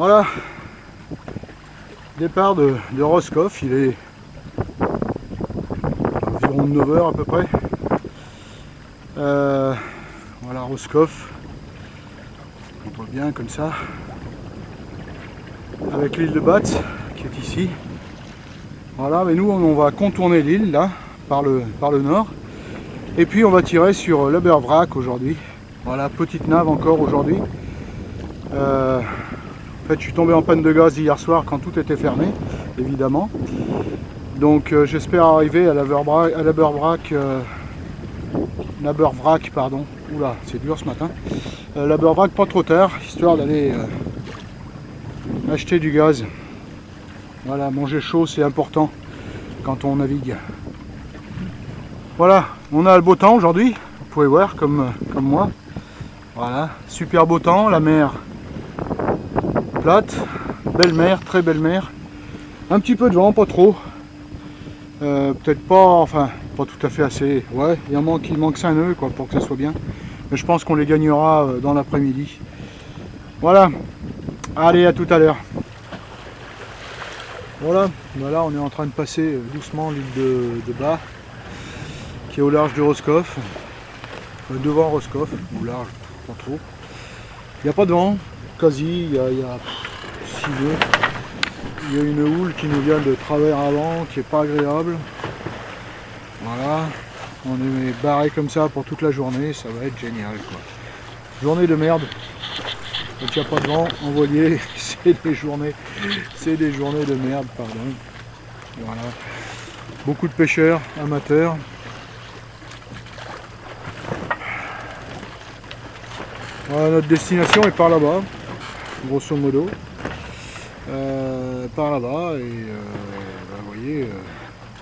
Voilà, départ de Roscoff, il est environ 9 h à peu près. Voilà Roscoff, on voit bien comme ça, avec l'île de Batz qui est ici. Voilà, mais nous on va contourner l'île là, par le nord, et puis on va tirer sur l'Abervrak aujourd'hui. Voilà, petite nave encore aujourd'hui. En fait, je suis tombé en panne de gaz hier soir quand tout était fermé, évidemment. Donc j'espère arriver à l'Abervrak, pardon. Oula, c'est dur ce matin. L'Abervrak pas trop tard, histoire d'aller acheter du gaz. Voilà, manger chaud c'est important quand on navigue. Voilà, on a le beau temps aujourd'hui, vous pouvez voir comme moi. Voilà, super beau temps, la mer plate, belle mer, très belle mer. Un petit peu de vent, pas trop. Peut-être pas, enfin, pas tout à fait assez. Ouais, il manque 5 nœuds quoi, pour que ça soit bien. Mais je pense qu'on les gagnera dans l'après-midi. Voilà, allez, à tout à l'heure. Voilà, là on est en train de passer doucement l'île de Bas, qui est au large de Roscoff, devant Roscoff, au large, pas trop. Il n'y a pas de vent, quasi, il y a 6 nœuds. Il y a une houle qui nous vient de travers avant, qui est pas agréable. Voilà, on est barré comme ça pour toute la journée, ça va être génial quoi. Journée de merde. Donc il n'y a pas de vent, envoyé, c'est des journées de merde, pardon. Voilà. Beaucoup de pêcheurs, amateurs. Voilà, notre destination est par là-bas, grosso modo. Par là-bas, et vous voyez,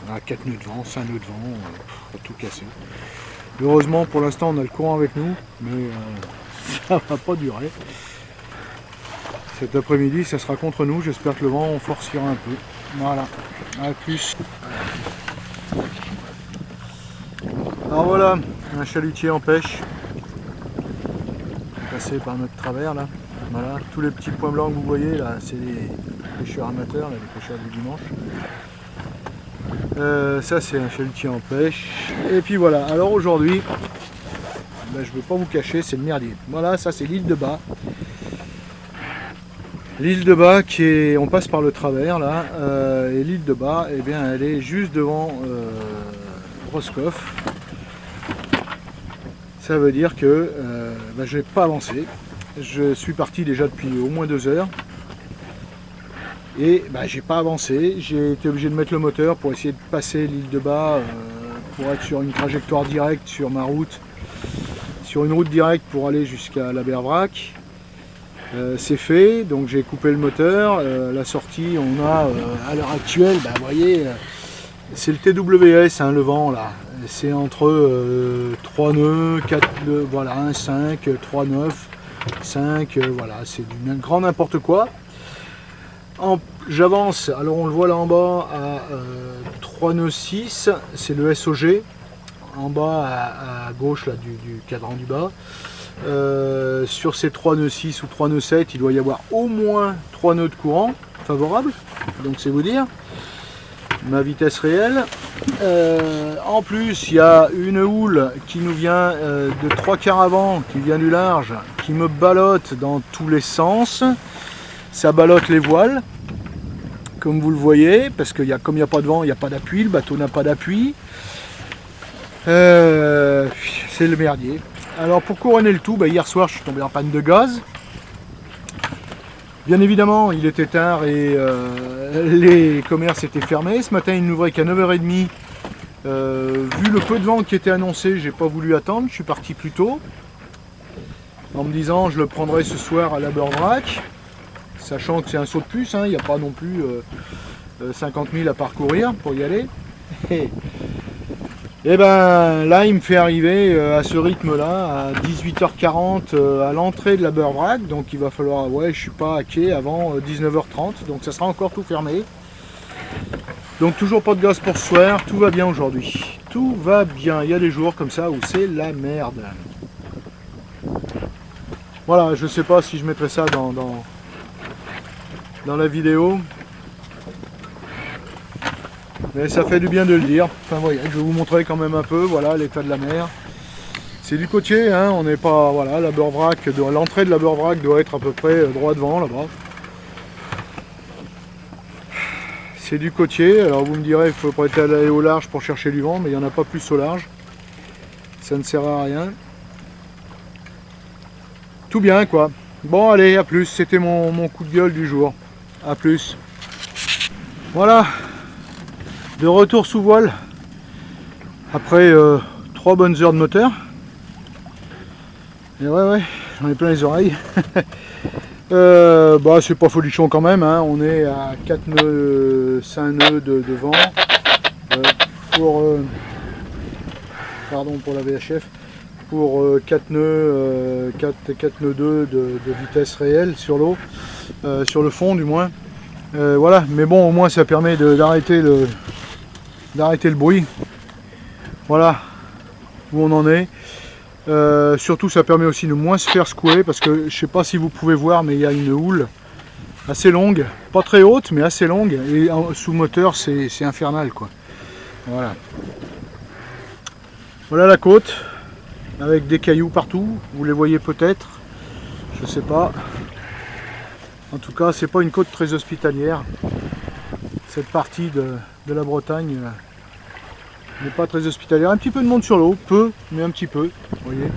on a 4 nœuds de vent, 5 nœuds de vent, on va tout casser. Heureusement pour l'instant on a le courant avec nous, mais ça va pas durer. Cet après-midi ça sera contre nous, j'espère que le vent on forcera un peu. Voilà, à plus. Alors voilà, un chalutier en pêche, passé par notre travers là. Voilà, tous les petits points blancs que vous voyez là, c'est les pêcheurs amateurs, là, les pêcheurs du dimanche. Ça c'est un chalutier en pêche. Et puis voilà, alors aujourd'hui, ben, je ne veux pas vous cacher, c'est le merdier. Voilà, ça c'est l'île de Bas. L'île de Bas qui est, on passe par le travers là, et l'île de Bas, eh bien, elle est juste devant Roscoff. Ça veut dire que ben, je n'ai pas avancé. Je suis parti déjà depuis au moins 2 heures. Et bah, j'ai pas avancé, j'ai été obligé de mettre le moteur pour essayer de passer l'île de Bas pour être sur une trajectoire directe sur ma route, sur une route directe pour aller jusqu'à l'Abervrak. C'est fait, donc j'ai coupé le moteur. La sortie, on a à l'heure actuelle, bah, vous voyez, c'est le TWS, hein, le vent là. C'est entre 3 nœuds, 4 nœuds, voilà, 1, 5, 3, 9, 5, voilà, c'est du grand n'importe quoi. J'avance, alors on le voit là en bas à 3 nœuds 6, c'est le SOG, en bas à gauche là, du cadran du bas. Sur ces 3 nœuds 6 ou 3 nœuds 7, il doit y avoir au moins 3 nœuds de courant favorable, donc c'est vous dire ma vitesse réelle. En plus, il y a une houle qui nous vient de 3/4 avant, qui vient du large, qui me ballotte dans tous les sens. Ça ballotte les voiles, comme vous le voyez, parce que comme il n'y a pas de vent, il n'y a pas d'appui, le bateau n'a pas d'appui. C'est le merdier. Alors pour couronner le tout, bah, hier soir je suis tombé en panne de gaz. Bien évidemment, il était tard et les commerces étaient fermés. Ce matin, ils n'ouvraient qu'à 9h30. Vu le peu de vent qui était annoncé, j'ai pas voulu attendre, je suis parti plus tôt. En me disant, je le prendrai ce soir à l'Abervrak. Sachant que c'est un saut de puce, hein, il n'y a pas non plus 50 000 à parcourir pour y aller. Et ben là, il me fait arriver à ce rythme-là, à 18h40 à l'entrée de l'Abervrak. Donc il va falloir, ouais, je suis pas à quai avant 19h30, donc ça sera encore tout fermé. Donc toujours pas de gaz pour ce soir, tout va bien aujourd'hui. Tout va bien, il y a des jours comme ça où c'est la merde. Voilà, je sais pas si je mettrai ça dans la vidéo. Mais ça fait du bien de le dire. Enfin voyez, je vais vous montrer quand même un peu, voilà l'état de la mer. C'est du côtier, hein, on n'est pas, voilà, la beurre-vrac, l'entrée de la beurre-vrac doit être à peu près droit devant là-bas. C'est du côtier, alors vous me direz il faut peut-être aller au large pour chercher du vent, mais il n'y en a pas plus au large. Ça ne sert à rien. Tout bien quoi. Bon allez, à plus, c'était mon coup de gueule du jour. À plus. Voilà, de retour sous voile, après 3 bonnes heures de moteur. Et ouais, j'en ai plein les oreilles. Bah c'est pas folichon quand même, hein. On est à 4 nœuds, 5 nœuds de vent. Pardon pour la VHF. Pour 4 nœuds, 4 nœuds 2 de vitesse réelle sur l'eau, sur le fond du moins. Voilà, mais bon, au moins ça permet d'arrêter le bruit. Voilà où on en est. Surtout ça permet aussi de moins se faire secouer, parce que je sais pas si vous pouvez voir, mais il y a une houle assez longue, pas très haute mais assez longue, et sous moteur c'est infernal quoi. Voilà. Voilà la côte, avec des cailloux partout, vous les voyez peut-être, je sais pas. En tout cas c'est pas une côte très hospitalière. Cette partie de la Bretagne n'est pas très hospitalière. Un petit peu de monde sur l'eau, peu, mais un petit peu, vous voyez.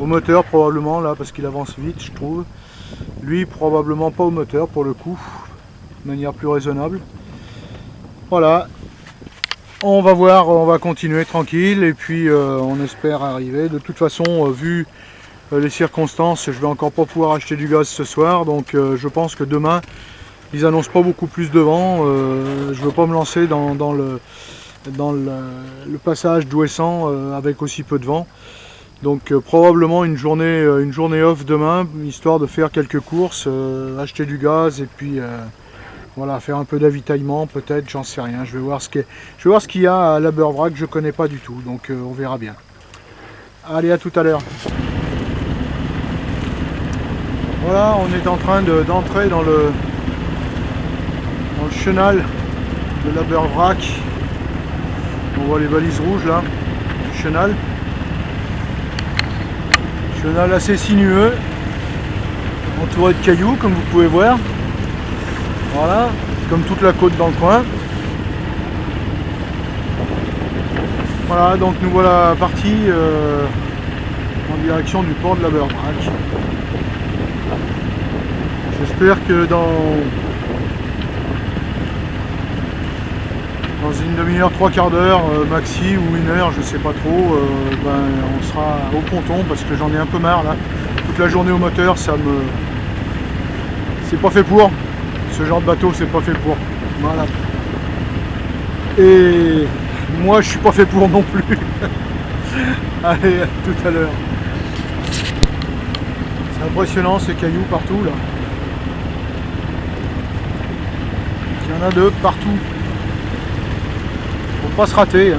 Au moteur probablement là, parce qu'il avance vite je trouve. Lui probablement pas au moteur pour le coup, de manière plus raisonnable. Voilà. On va voir, on va continuer tranquille et puis on espère arriver. De toute façon, vu les circonstances, je vais encore pas pouvoir acheter du gaz ce soir, donc je pense que demain, ils annoncent pas beaucoup plus de vent. Je veux pas me lancer dans le passage d'Ouessant avec aussi peu de vent. Donc probablement une journée off demain, histoire de faire quelques courses, acheter du gaz et puis voilà, faire un peu d'avitaillement peut-être, j'en sais rien. Je vais voir ce qu'il y a à la beurre-vrac, je connais pas du tout, donc on verra bien. Allez, à tout à l'heure. Voilà, on est en train d'entrer dans le chenal de la beurre-vrac. On voit les balises rouges là, du chenal. Chenal assez sinueux, entouré de cailloux comme vous pouvez voir. Voilà, comme toute la côte dans le coin. Voilà, donc nous voilà partis en direction du port de la beurre-vrac. J'espère que dans une demi-heure, 3/4 d'heure, maxi ou 1 heure, je sais pas trop, on sera au ponton parce que j'en ai un peu marre là. Toute la journée au moteur, c'est pas fait pour. Ce genre de bateau, c'est pas fait pour. Voilà. Et moi, je suis pas fait pour non plus. Allez, à tout à l'heure. C'est impressionnant ces cailloux partout là. Il y en a 2 partout. Faut pas se rater. Hein.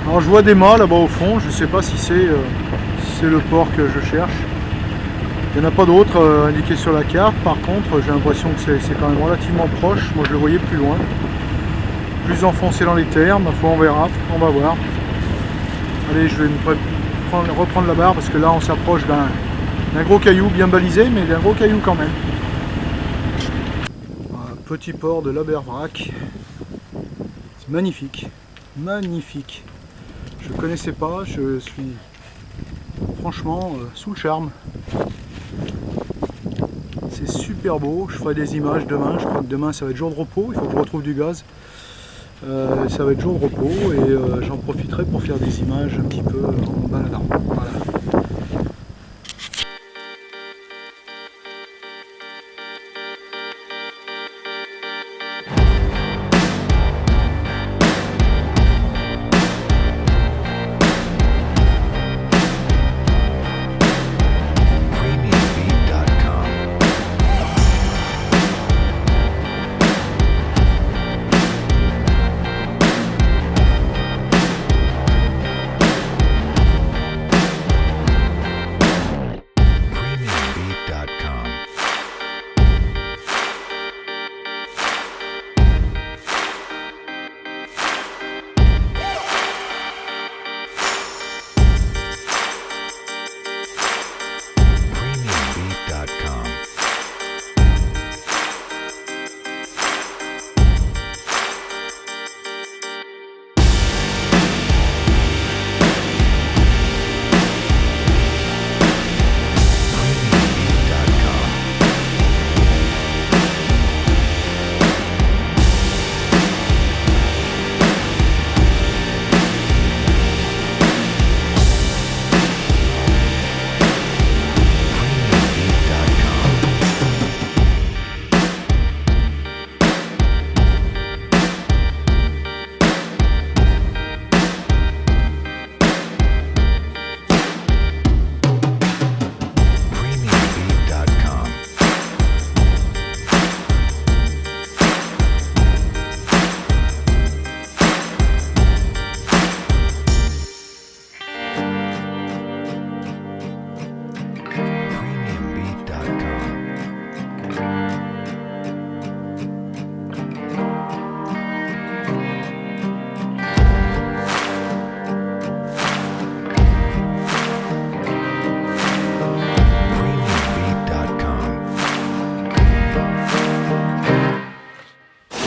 Alors je vois des mâts là-bas au fond, je ne sais pas si c'est le port que je cherche. Il n'y en a pas d'autres indiqués sur la carte, par contre j'ai l'impression que c'est quand même relativement proche. Moi je le voyais plus loin, plus enfoncé dans les terres, ma foi on verra, on va voir. Allez, je vais reprendre la barre parce que là on s'approche d'un gros caillou bien balisé, mais d'un gros caillou quand même. Voilà, petit port de la beurre-vrac, c'est magnifique, magnifique. Je ne connaissais pas, je suis franchement sous le charme. C'est super beau, je ferai des images demain, je crois que demain ça va être jour de repos, il faut que je retrouve du gaz. Ça va être jour de repos et j'en profiterai pour faire des images un petit peu en baladant.